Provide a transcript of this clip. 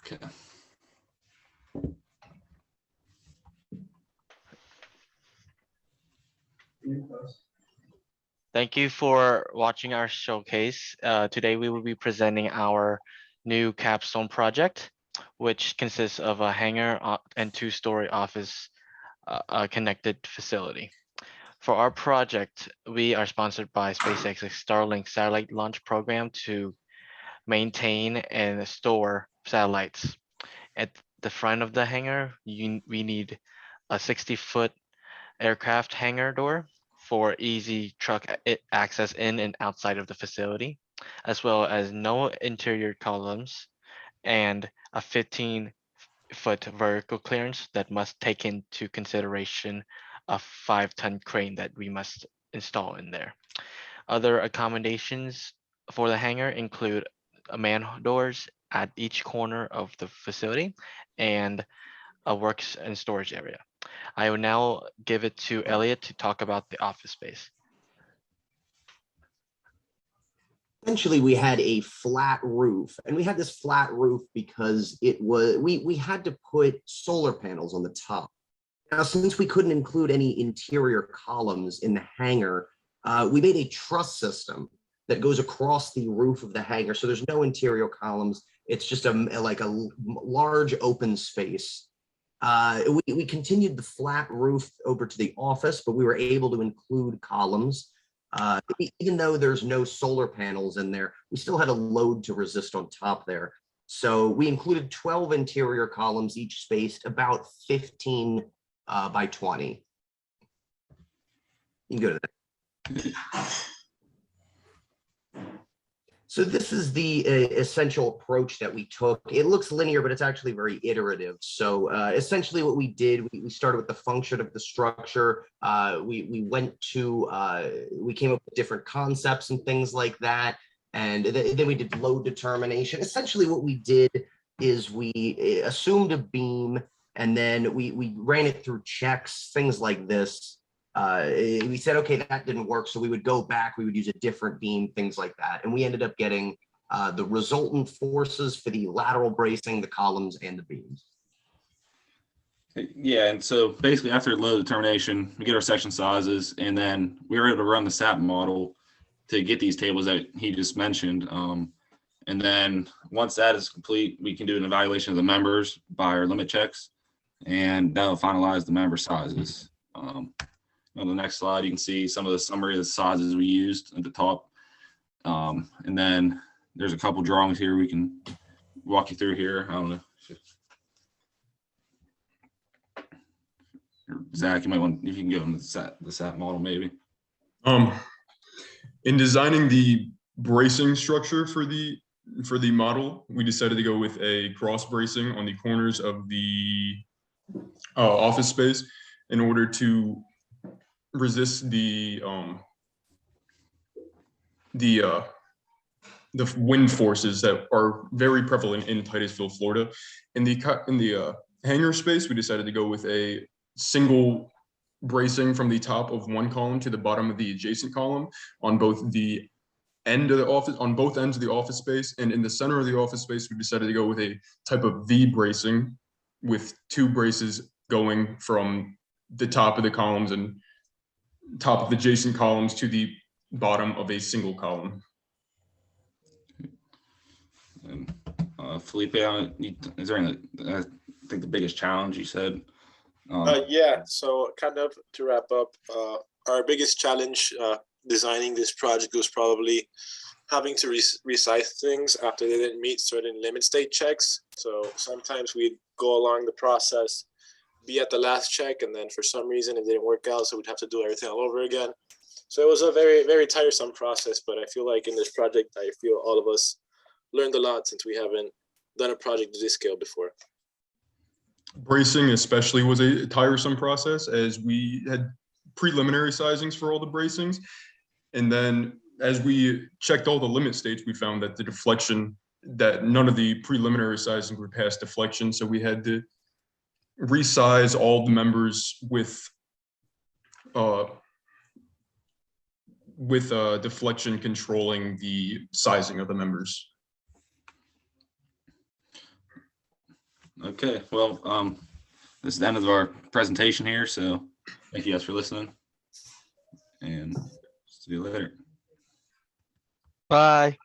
Okay. Thank you for watching our showcase. Today we will be presenting our new capstone project, which consists of a hangar and two-story office connected facility. For our project, we are sponsored by SpaceX's Starlink satellite launch program to maintain and store satellites. At the front of the hangar, we need a 60-foot aircraft hangar door for easy truck access in and outside of the facility, as well as no interior columns and a 15-foot vertical clearance that must take into consideration a 5-ton crane that we must install in there. Other accommodations for the hangar include man doors at each corner of the facility and a works and storage area. I will now give it to Elliot to talk about the office space. Essentially, we had a flat roof, and we had this flat roof because it was we had to put solar panels on the top. Now, since we couldn't include any interior columns in the hangar, we made a truss system that goes across the roof of the hangar. So there's no interior columns. It's just like a large open space. We continued the flat roof over to the office, but we were able to include columns. Even though there's no solar panels in there, we still had a load to resist on top there. So we included 12 interior columns, each spaced about 15 by 20. You can go to that. So this is the essential approach that we took. It looks linear, but it's actually very iterative. So essentially what we did, we started with the function of the structure. We came up with different concepts and things like that. And then we did load determination. Essentially what we did is we assumed a beam, and then we ran it through checks, things like this. We said, okay, that didn't work. So we would go back, we would use a different beam, things like that. And we ended up getting the resultant forces for the lateral bracing, the columns, and the beams. Yeah, and so basically after load determination, we get our section sizes, and then we were able to run the SAP model to get these tables that he just mentioned. And then once that is complete, we can do an evaluation of the members by our limit checks, and that'll finalize the member sizes. On the next slide, you can see some of the summary of the sizes we used at the top. And then there's a couple drawings here we can walk you through here. I don't know. Zach, you might want, if you can go into the SAT model maybe. In designing the bracing structure for the model, we decided to go with a cross bracing on the corners of the office space in order to resist the wind forces that are very prevalent in Titusville, Florida. In the hangar space, we decided to go with a single bracing from the top of one column to the bottom of the adjacent column on both the end of the office, on both ends of the office space. And in the center of the office space, we decided to go with a type of V bracing with 2 braces going from the top of the columns and top of adjacent columns to the bottom of a single column. And Felipe, is there any, I think the biggest challenge you said? Yeah, so kind of to wrap up, our biggest challenge designing this project was probably having to resize things after they didn't meet certain limit state checks. So sometimes we'd go along the process, be at the last check, and then for some reason it didn't work out, so we'd have to do everything all over again. So it was a very, very tiresome process, but I feel like in this project, I feel all of us learned a lot since we haven't done a project to this scale before. Bracing especially was a tiresome process, as we had preliminary sizings for all the bracings. And then as we checked all the limit states, we found that the deflection, that none of the preliminary sizings would pass deflection. So we had to resize all the members with deflection controlling the sizing of the members. Okay, well, this is the end of our presentation here, so thank you guys for listening, and see you later. Bye.